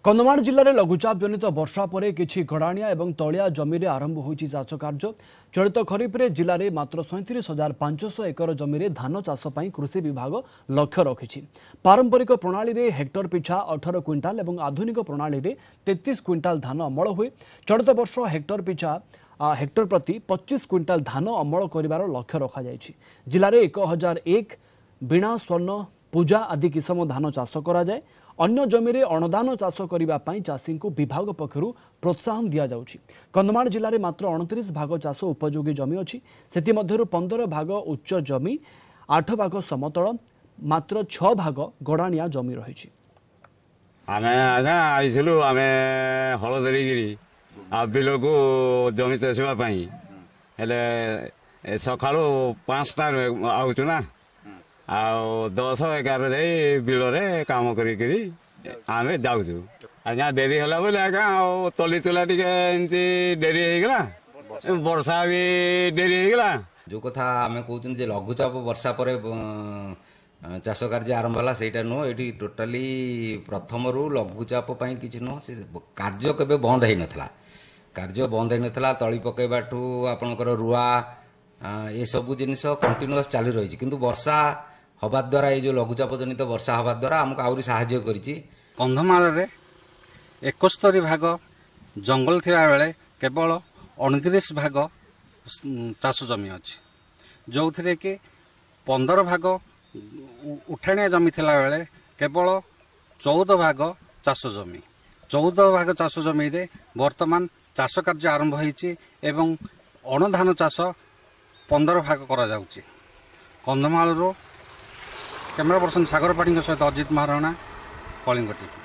कंधमाल जिले में लघुचाप जनित वर्षा पर किछि गड़ाणिया और तलिया जमी आरंभ होइछि चाष कार्य। चलित खरीफ में जिले में मात्र 37,500 एकर जमी धान चाष पर कृषि विभाग लक्ष्य रखिछि। पारंपरिक प्रणाली रे हेक्टर पिछा 18 क्विंटाल और आधुनिक प्रणाली रे 33 क्विंटाल धान अमल हुए। चलित वर्ष हेक्टर प्रति 25 क्विंटाल धान अमल करिवार लक्ष्य रखा जायछि। जिले में 1001 बीणा स्वर्ण पूजा आदि किसम धान चाष करा जाए। अन्य जमी में अणदान चाष करने चाषी को विभाग पक्षर प्रोत्साहन दि जाउछि। कंधमाल जिले में मात्र 29 भाग चाष उपयोगी जमी अच्छी। से 15 भाग उच्च जमी, 8 भाग समतल, मात्र 6 भाग गड़ाणिया जमी रही। आमे आजा आइसलु आमे हल धरिकी बिल को जमी चाषवाई हेले सकाळु 5टा आउछु ना आ 10-11 जाई बिल रे काम करी आमे जाउछु। आज्ञा डेरी होला बोले आज्ञा तली तुला टिके एंती डेरी हो गला, वर्षा भी डेरी हो गला। जो कथा आमे कहउछन जे लघुचाप वर्षा पर चाष कार्य आरंभ होला सेटा नो। एठी टोटली प्रथम रु लघुचाप पई किछ नो। से कार्य केबे बंद हेइ नथला। कार्य बंद हेइ नथला। तळी पकेबाठू आपनकर रुआ ए सब जिनिस कंटिन्यूअस चालू रही। किंतु वर्षा हवा द्वारा ये जो लघुचाप जनित वर्षा हवा द्वारा आमको आउरी साहाय्य करिछि। कंधमाल रे 71 भाग जंगल थिबा बेले केवल 29 भाग चाष जमी अछि, जो थिरे कि 15 भाग उठाणिया जमी थिला बेले केवल 14 भाग चाष जमी। 14 भाग चाष जमी रे वर्तमान चाष कार्य आरंभ होईछि एवं अणधान चाष 15 भाग करा जाउछि। कंधमाल रो कैमरा पर्सन सागर पाठी सहित अजित महाराणा, कलिंग टीवी।